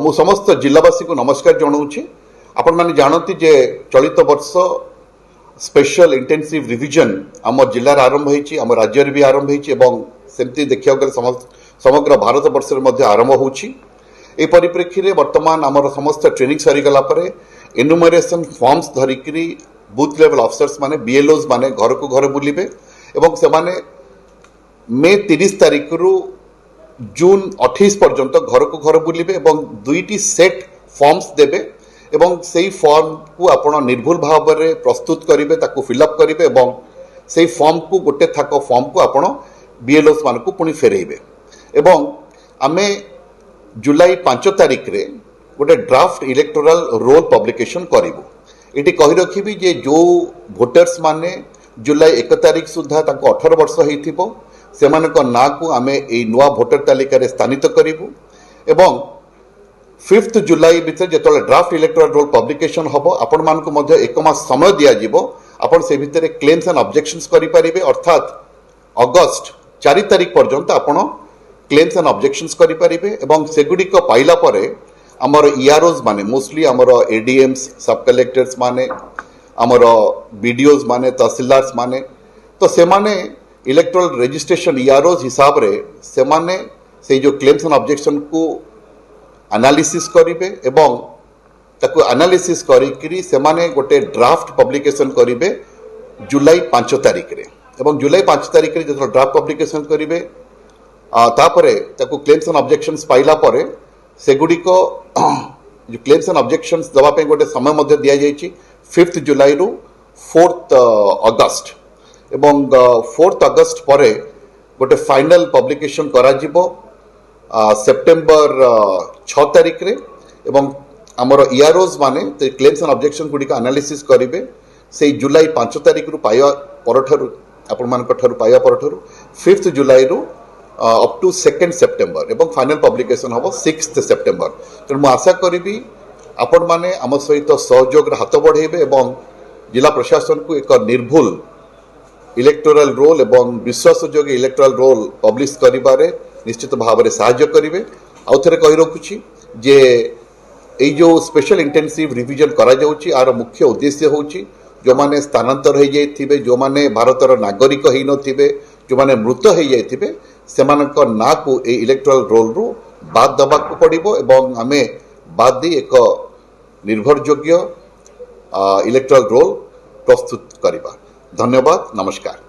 मु समस्त जिलावासी को नमस्कार जनाऊँगी। आपण मैंने जानती जे चलित वर्ष स्पेशल इंटेंसिव रिविजन आम जिलार आरंभ होती, आम राज्य भी आरंभ होती, देखा गले समग्र भारत वर्ष आरंभ होची। ए परिप्रेक्षी वर्तमान आमर समस्त ट्रेनिंग सरीगला एनुमरेशन फॉर्म्स धरिकी बूथ लेवल अफिसर्स माने बीएलओज माने घर को घर बुलिबे एवं से माने मे 30 तारिख रु जून 28 पर्यंत घर को घर बुलिबे एवं दुईटी सेट फॉर्म्स देबे एवं सेही फॉर्म को आपण निर्भुल भाव में प्रस्तुत करिवे, ताकू फिलअप करिवे एवं सेही फॉर्म को गोटे थाक फॉर्म को आपण बीएलओस मान को पुणी फेरेइबे एवं आमे जुलाई 5 तारिख रे गोटे ड्राफ्ट इलेक्टोरल रोल पब्लिकेशन करिवु। एटी कहि रखिबि जे जो वोटर्स माने जुलाई 1 तारिख सुधा ताको 18 वर्ष हेइथिबो सेमानक ना को आमे ए नुआ भोटर तालिका रे स्थानित करिवु एवं 5 जुलाई भितर जेतले ड्राफ्ट इलेक्टोरल रोल पब्लिकेशन हबो आपण मानको मध्ये 1 मास समय दिया जिवो। आपण से भितर क्लेम्स एंड ऑब्जेक्शंस करि परिबे, अर्थात अगस्त 4 तारिख पर्यंत आपण क्लेम्स एंड ऑब्जेक्शंस करि परिबे एवं सेगुडी को पाइला परे आमर ईआरओज माने मोस्टली आमर एडीएम्स सब कलेक्टर्स माने आमर बीडीओज माने तहसीलदार्स माने तो से माने इलेक्टोरल रजिस्ट्रेशन ईआरओज हिसाब रे से माने से जो क्लेम्स एंड ऑब्जेक्शन को एनालिसिस करिवे एवं ताको एनालिसिस करिकरी से माने गोटे ड्राफ्ट पब्लिकेशन करिवे जुलाई 5 तारिख रे एवं जुलाई 5 तारिख रे जो ड्राफ्ट पब्लिकेशन करिवे तापरे ताको क्लेम्स एंड ऑब्जेक्शंस पाइला परे सेगुडी को जो क्लेम्स एंड ऑब्जेक्शंस दवा पे गोटे समय मध्य दिया जाइछि 5 जुलाई रु 4 अगस्त एवं 4 अगस्त परे गोटे फाइनल पब्लिकेशन करा जिवो सेप्टेम्बर 6 तारिख रे एवं आमर ईआरओज माने क्लेम्स एंड ऑब्जेक्शन गुडी का एनालिसिस करिवे से जुलाई 5 तारिख रु पाया परठारु आपण मान कठारु पाया परठारु 5 जुलाई रु अप टू 2 सेप्टेम्बर एवं फाइनल पब्लिकेशन हम 6 सेप्टेम्बर। तेणु मुझे आशा करी आपण मैंने आम सहित सहयोग हाथ बढ़ेबे एवं जिला प्रशासन को एक निर्भुल इलेक्टोरल रोल एवं विश्वासयोग्य इलेक्टोरल रोल पब्लिश करिबारे निश्चित भाव में साहाय्य करेंगे। आउ थे कही रखुची जे ये जो स्पेशल इंटेंसिव रिविजन करा जाउची आर मुख्य उद्देश्य होची जो माने स्थानांतर हो जाइथिबे, जो माने भारतर नागरिक होई नथिबे, जो माने मृत हो जाइथिबे सेमानक ना को ए इलेक्टोरल रोल रु बाद दबा को पड़िबो एवं आमे बाद दी एक निर्भरयोग्य इलेक्टोरल रोल प्रस्तुत करिबा। धन्यवाद, नमस्कार।